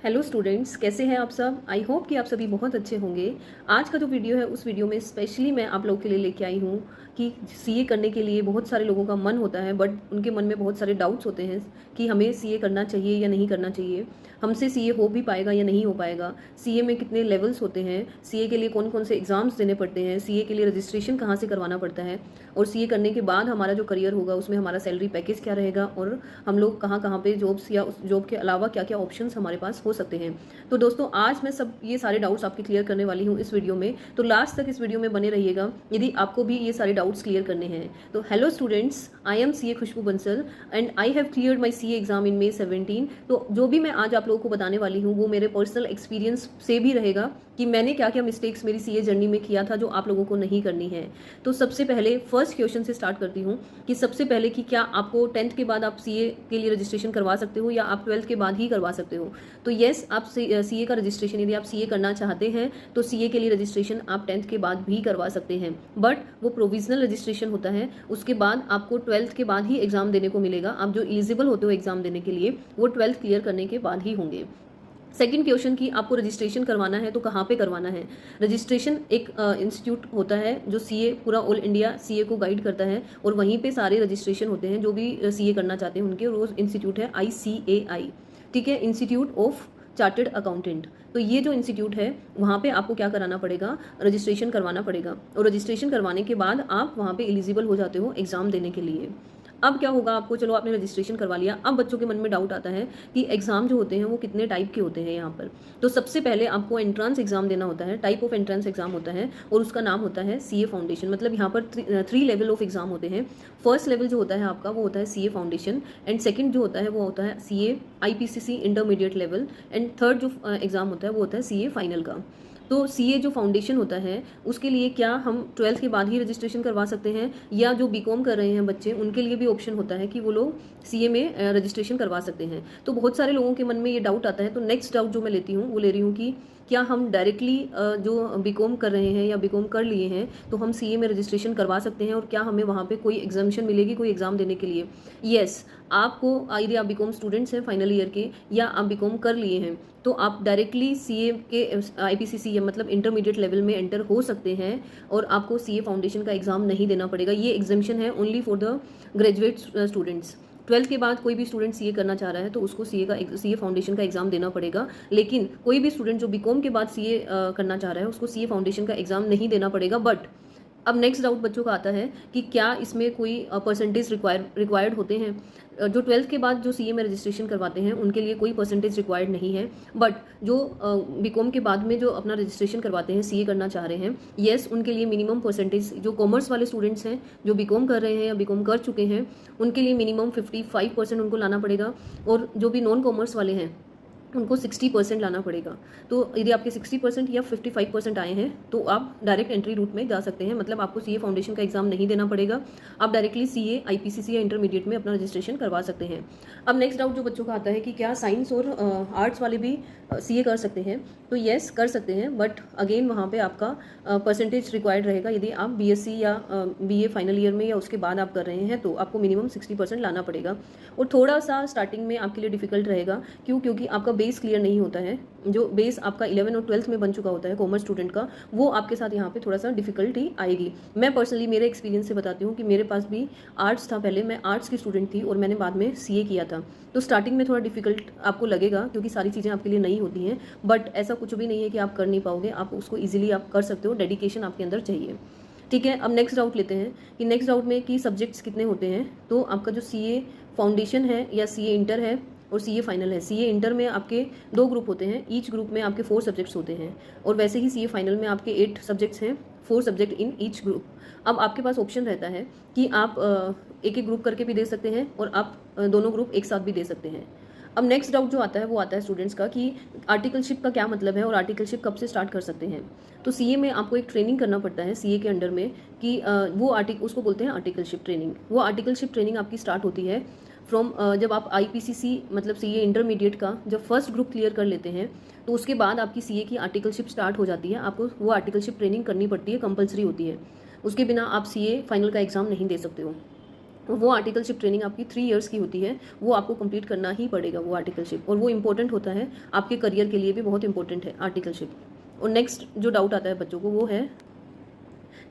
Hello students, कैसे हैं आप सब। आई होप कि आप सभी बहुत अच्छे होंगे। आज का जो वीडियो है उस वीडियो में स्पेशली मैं आप लोगों के लिए लेके आई हूँ कि सीए करने के लिए बहुत सारे लोगों का मन होता है, बट उनके मन में बहुत सारे डाउट्स होते हैं कि हमें सीए करना चाहिए या नहीं करना चाहिए, हमसे सीए हो भी पाएगा या नहीं हो पाएगा, सीए में कितने लेवल्स होते हैं, सीए के लिए कौन कौन से एग्जाम्स देने पड़ते हैं, सीए के लिए रजिस्ट्रेशन कहाँ से करवाना पड़ता है, और सीए करने के बाद हमारा जो करियर होगा उसमें हमारा सैलरी पैकेज क्या रहेगा, और हम लोग कहाँ कहाँ पे जॉब्स या उस जॉब के अलावा क्या क्या ऑप्शंस हमारे पास हो सकते हैं। तो दोस्तों आज मैं सब ये सारे डाउट्स आपके क्लियर करने वाली हूँ इस वीडियो में, तो लास्ट तक इस वीडियो में बने रहिएगा यदि आपको भी ये सारे डाउट्स क्लियर करने हैं। तो hello students, I am CA Khushboo Bansal and I have cleared my CA exam in May 17। तो जो भी मैं आज आप लोगों को बताने वाली हूँ वो मेरे पर्सनल एक्सपीरियंस से भी रहेगा कि मैंने क्या क्या मिस्टेक्स मेरी सीए जर्नी में किया था जो आप लोगों को नहीं करनी है। तो सबसे पहले फर्स्ट क्वेश्चन से स्टार्ट करती हूँ कि सबसे पहले कि क्या आपको 10th के बाद आप सीए के लिए रजिस्ट्रेशन करवा सकते हो या आप 12th के बाद ही करवा सकते हो। तो येस, आप सीए का रजिस्ट्रेशन यदि आप सीए करना चाहते हैं तो सीए के लिए रजिस्ट्रेशन आप 10th के बाद भी करवा सकते हैं, बट वो प्रोविजनल रजिस्ट्रेशन होता है। उसके बाद आपको 12th के बाद ही एग्जाम देने को मिलेगा। आप जो एलिजिबल होते हो एग्जाम देने के लिए वो 12th क्लियर करने के बाद ही होंगे। सेकंड क्वेश्चन की आपको रजिस्ट्रेशन करवाना है तो कहाँ पे करवाना है। रजिस्ट्रेशन एक इंस्टीट्यूट होता है जो सीए पूरा ऑल इंडिया सीए को गाइड करता है, और वहीं पे सारे रजिस्ट्रेशन होते हैं जो भी सीए करना चाहते हैं उनके। वो इंस्टीट्यूट है ICAI, ठीक है, इंस्टीट्यूट ऑफ चार्टर्ड अकाउंटेंट। तो ये जो इंस्टीट्यूट है वहाँ पे आपको क्या कराना पड़ेगा, रजिस्ट्रेशन करवाना पड़ेगा, और रजिस्ट्रेशन करवाने के बाद आप वहाँ पे एलिजिबल हो जाते हो एग्जाम देने के लिए। अब क्या होगा आपको, चलो आपने रजिस्ट्रेशन करवा लिया, अब बच्चों के मन में डाउट आता है कि एग्जाम जो होते हैं वो कितने टाइप के होते हैं यहाँ पर। तो सबसे पहले आपको एंट्रेंस एग्जाम देना होता है, टाइप ऑफ एंट्रेंस एग्जाम होता है, और उसका नाम होता है सीए फाउंडेशन। मतलब यहाँ पर 3 लेवल ऑफ एग्जाम होते हैं। फर्स्ट लेवल जो होता है आपका वो होता है सीए फाउंडेशन, एंड सेकंड जो होता है वो होता है CA IPCC intermediate level, and third जो एग्जाम होता है वो होता है सीए फाइनल का। तो सीए जो फाउंडेशन होता है उसके लिए क्या हम 12th के बाद ही रजिस्ट्रेशन करवा सकते हैं, या जो बीकॉम कर रहे हैं बच्चे उनके लिए भी ऑप्शन होता है कि वो लोग सीए में रजिस्ट्रेशन करवा सकते हैं। तो बहुत सारे लोगों के मन में ये डाउट आता है। तो नेक्स्ट डाउट जो मैं लेती हूँ वो ले रही हूँ कि क्या हम डायरेक्टली जो बीकॉम कर रहे हैं या बीकॉम कर लिए हैं तो हम सीए में रजिस्ट्रेशन करवा सकते हैं, और क्या हमें वहाँ पे कोई एग्जामिशन मिलेगी कोई एग्जाम देने के लिए। यस, आपको यदि आप बीकॉम स्टूडेंट्स हैं फाइनल ईयर के या आप बीकॉम कर लिए हैं तो आप डायरेक्टली सीए के IPCC या मतलब इंटरमीडिएट लेवल में एंटर हो सकते हैं, और आपको सीए फाउंडेशन का एग्जाम नहीं देना पड़ेगा। ये एग्जामिशन है only for the graduate students. 12th के बाद कोई भी स्टूडेंट सीए करना चाह रहा है तो उसको सीए फाउंडेशन का एग्जाम देना पड़ेगा, लेकिन कोई भी स्टूडेंट जो बीकॉम के बाद सीए करना चाह रहा है उसको सीए फाउंडेशन का एग्जाम नहीं देना पड़ेगा। बट अब नेक्स्ट डाउट बच्चों का आता है कि क्या इसमें कोई परसेंटेज रिक्वायर्ड होते हैं। जो 12th के बाद जो सीए में रजिस्ट्रेशन करवाते हैं उनके लिए कोई परसेंटेज रिक्वायर्ड नहीं है, बट जो बीकॉम के बाद में जो अपना रजिस्ट्रेशन करवाते हैं सीए करना चाह रहे हैं, येस, उनके लिए मिनिमम परसेंटेज, जो कॉमर्स वाले स्टूडेंट्स हैं जो बीकॉम कर रहे हैं या बीकॉम कर चुके हैं उनके लिए मिनिमम 55% उनको लाना पड़ेगा, और जो भी नॉन कॉमर्स वाले हैं उनको 60% लाना पड़ेगा। तो यदि आपके 60% या 55% आए हैं तो आप डायरेक्ट एंट्री रूट में जा सकते हैं, मतलब आपको सीए फाउंडेशन का एग्जाम नहीं देना पड़ेगा, आप डायरेक्टली सीए IPCC या इंटरमीडिएट में अपना रजिस्ट्रेशन करवा सकते हैं। अब नेक्स्ट डाउट जो बच्चों का आता है कि क्या साइंस और आर्ट्स वाले भी सीए कर सकते हैं। तो येस, कर सकते हैं, बट अगेन वहाँ पे आपका परसेंटेज रिक्वायर्ड रहेगा। यदि आप BSc या BA फाइनल ईयर में या उसके बाद आप कर रहे हैं तो आपको मिनिमम 60% लाना पड़ेगा, और थोड़ा सा स्टार्टिंग में आपके लिए डिफिकल्ट रहेगा। क्योंकि आपका बेस क्लियर नहीं होता है। जो बेस आपका 11 और 12th में बन चुका होता है कॉमर्स स्टूडेंट का, वो आपके साथ यहाँ पे थोड़ा सा डिफिकल्टी आएगी। मैं पर्सनली मेरे एक्सपीरियंस से बताती हूँ कि मेरे पास भी आर्ट्स था, पहले मैं आर्ट्स की स्टूडेंट थी और मैंने बाद में सीए किया था। तो स्टार्टिंग में थोड़ा डिफिकल्ट आपको लगेगा क्योंकि सारी चीज़ें आपके लिए नई होती हैं, बट ऐसा कुछ भी नहीं है कि आप कर नहीं पाओगे, आप उसको ईजिली आप कर सकते हो, डेडिकेशन आपके अंदर चाहिए। ठीक है, अब नेक्स्ट डाउट लेते हैं कि नेक्स्ट डाउट में कि सब्जेक्ट्स कितने होते हैं। तो आपका जो सीए फाउंडेशन है या सीए इंटर है और सीए फाइनल है, सीए इंटर में आपके 2 ग्रुप होते हैं, ईच ग्रुप में आपके 4 सब्जेक्ट्स होते हैं, और वैसे ही सीए फाइनल में आपके 8 सब्जेक्ट्स हैं, 4 सब्जेक्ट इन ईच ग्रुप। अब आपके पास ऑप्शन रहता है कि आप एक एक ग्रुप करके भी दे सकते हैं और आप दोनों ग्रुप एक साथ भी दे सकते हैं। अब नेक्स्ट डाउट जो आता है वो आता है स्टूडेंट्स का कि आर्टिकलशिप का क्या मतलब है और आर्टिकलशिप कब से स्टार्ट कर सकते हैं। तो सीए में आपको एक ट्रेनिंग करना पड़ता है सीए के अंडर में कि वो उसको बोलते हैं आर्टिकलशिप ट्रेनिंग। वो आर्टिकलशिप ट्रेनिंग आपकी स्टार्ट होती है फ्रॉम जब आप IPCC मतलब सीए इंटरमीडिएट का जब फर्स्ट ग्रुप क्लियर कर लेते हैं तो उसके बाद आपकी सीए की आर्टिकलशिप स्टार्ट हो जाती है। आपको वो आर्टिकलशिप ट्रेनिंग करनी पड़ती है, कंपलसरी होती है, उसके बिना आप सीए फाइनल का एग्ज़ाम नहीं दे सकते हो। वो आर्टिकलशिप ट्रेनिंग आपकी 3 इयर्स की होती है, वो आपको कंप्लीट करना ही पड़ेगा वो आर्टिकलशिप, और वो इंपॉर्टेंट होता है, आपके करियर के लिए भी बहुत इंपॉर्टेंट है आर्टिकलशिप। और नेक्स्ट जो डाउट आता है बच्चों को वो है,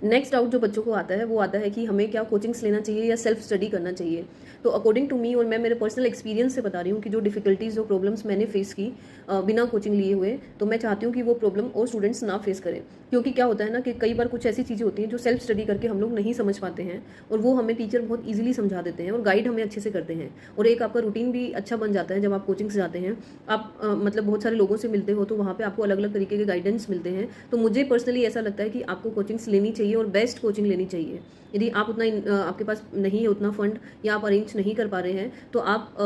नेक्स्ट डाउट जो बच्चों को आता है वो आता है कि हमें क्या कोचिंग्स लेना चाहिए या सेल्फ स्टडी करना चाहिए। तो अकॉर्डिंग टू मी, और मैं मेरे पर्सनल एक्सपीरियंस से बता रही हूँ कि जो डिफिकल्टीज़ जो प्रॉब्लम्स मैंने फेस की बिना कोचिंग लिए हुए, तो मैं चाहती हूँ कि वो प्रॉब्लम और स्टूडेंट्स ना फेस करें। क्योंकि क्या होता है ना कि कई बार कुछ ऐसी चीज़ें होती हैं जो सेल्फ स्टडी करके हम लोग नहीं समझ पाते हैं, और वो हमें टीचर बहुत ईजिली समझा देते हैं और गाइड हमें अच्छे से करते हैं, और एक आपका रूटीन भी अच्छा बन जाता है जब आप कोचिंग से जाते हैं। आप मतलब बहुत सारे लोगों से मिलते हो तो वहाँ पे आपको अलग अलग तरीके के गाइडेंस मिलते हैं। तो मुझे पर्सनली ऐसा लगता है कि आपको कोचिंग्स लेनी चाहिए और बेस्ट कोचिंग लेनी चाहिए। यदि आप उतना आपके पास नहीं है उतना फंड, या आप अरेंज नहीं कर पा रहे हैं, तो आप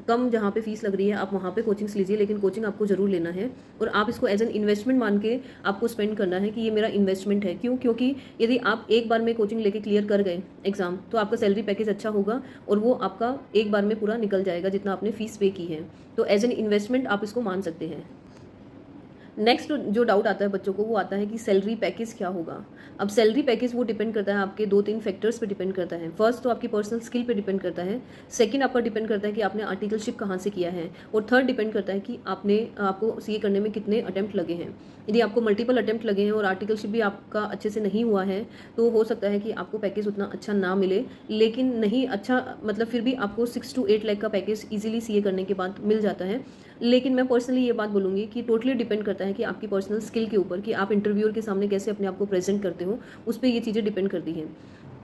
कम जहाँ पे फीस लग रही है आप वहाँ पे कोचिंग्स लीजिए, लेकिन कोचिंग आपको ज़रूर लेना है, और आप इसको एज एन इन्वेस्टमेंट मान के आपको स्पेंड करना है कि ये मेरा इन्वेस्टमेंट है। क्यों? क्योंकि यदि आप एक बार में कोचिंग लेके क्लियर कर गए एग्जाम, तो आपका सैलरी पैकेज अच्छा होगा और वो आपका एक बार में पूरा निकल जाएगा जितना आपने फीस पे की है। तो एज एन इन्वेस्टमेंट आप इसको मान सकते हैं। नेक्स्ट जो डाउट आता है बच्चों को वो आता है कि सैलरी पैकेज क्या होगा। अब सैलरी पैकेज वो डिपेंड करता है आपके 2-3 फैक्टर्स पे डिपेंड करता है। फर्स्ट तो आपकी पर्सनल स्किल पे डिपेंड करता है, सेकंड आपका डिपेंड करता है कि आपने आर्टिकलशिप कहाँ से किया है, और थर्ड डिपेंड करता है कि आपको सीए करने में कितने अटेम्प्ट लगे हैं। यदि आपको मल्टीपल अटेम्प्ट लगे हैं और आर्टिकलशिप भी आपका अच्छे से नहीं हुआ है, तो हो सकता है कि आपको पैकेज उतना अच्छा ना मिले, लेकिन नहीं अच्छा मतलब फिर भी आपको 6 to 8 लाख का पैकेज ईजिली सीए करने के बाद मिल जाता है। लेकिन मैं पर्सनली ये बात बोलूँगी कि टोटली डिपेंड करता है कि आपकी पर्सनल स्किल के ऊपर, कि आप इंटरव्यूअर के सामने कैसे अपने आप को प्रेजेंट करते हो, उस पर ये चीज़ें डिपेंड करती हैं।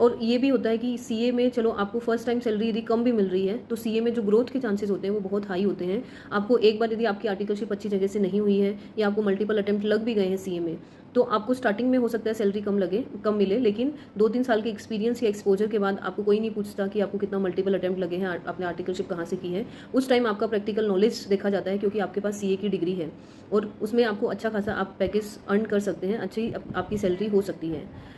और ये भी होता है कि सीए में चलो आपको फर्स्ट टाइम सैलरी यदि कम भी मिल रही है, तो सीए में जो ग्रोथ के चांसेस होते हैं वो बहुत हाई होते हैं। आपको एक बार यदि आपकी आर्टिकलशिप अच्छी जगह से नहीं हुई है, या आपको मल्टीपल अटेम्प्ट लग भी गए हैं सीए में, तो आपको स्टार्टिंग में हो सकता है सैलरी कम मिले, लेकिन 2-3 साल के एक्सपीरियंस या एक्सपोजर के बाद आपको कोई नहीं पूछता कि आपको कितना मल्टीपल अटेम्प्ट लगे हैं, आपने आर्टिकलशिप कहाँ से की है। उस टाइम आपका प्रैक्टिकल नॉलेज देखा जाता है, क्योंकि आपके पास सीए की डिग्री है, और उसमें आपको अच्छा खासा आप पैकेज अर्न कर सकते हैं, अच्छी आपकी सैलरी हो सकती है।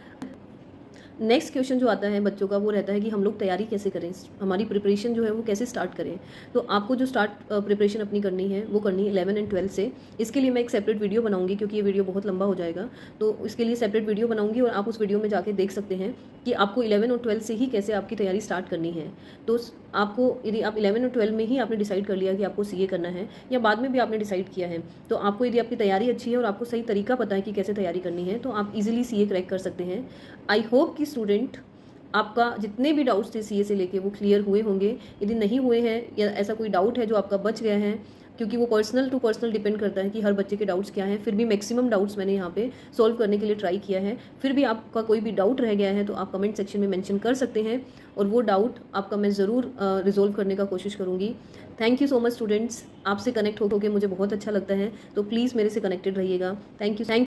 नेक्स्ट क्वेश्चन जो आता है बच्चों का वो रहता है कि हम लोग तैयारी कैसे करें, हमारी प्रिपरेशन जो है वो कैसे स्टार्ट करें। तो आपको जो प्रिपरेशन अपनी करनी है वो करनी है 11 और 12 से। इसके लिए मैं एक सेपरेट वीडियो बनाऊंगी, क्योंकि ये वीडियो बहुत लंबा हो जाएगा, तो इसके लिए सेपरेट वीडियो बनाऊंगी, और आप उस वीडियो में जाके देख सकते हैं कि आपको 11 और 12 से ही कैसे आपकी तैयारी स्टार्ट करनी है। तो आपको यदि आप 11 और 12 में ही आपने डिसाइड कर लिया कि आपको सीए करना है, या बाद में भी आपने डिसाइड किया है, तो आपको यदि आपकी तैयारी अच्छी है और आपको सही तरीका पता है कि कैसे तैयारी करनी है, तो आप इजीली सीए क्रैक कर सकते हैं। आई होप कि स्टूडेंट आपका जितने भी डाउट्स थे सीए से लेके वो क्लियर हुए होंगे। यदि नहीं हुए हैं, या ऐसा कोई डाउट है जो आपका बच गया है, क्योंकि वो पर्सनल टू पर्सनल डिपेंड करता है कि हर बच्चे के डाउट्स क्या हैं, फिर भी मैक्सिमम डाउट्स मैंने यहाँ पे सॉल्व करने के लिए ट्राई किया है। फिर भी आपका कोई भी डाउट रह गया है तो आप कमेंट सेक्शन में मेंशन कर सकते हैं, और वो डाउट आपका मैं ज़रूर रिजोल्व करने का कोशिश करूँगी। Thank you so much students, आपसे कनेक्ट होकर मुझे बहुत अच्छा लगता है, तो प्लीज़ मेरे से कनेक्टेड रहिएगा। Thank you.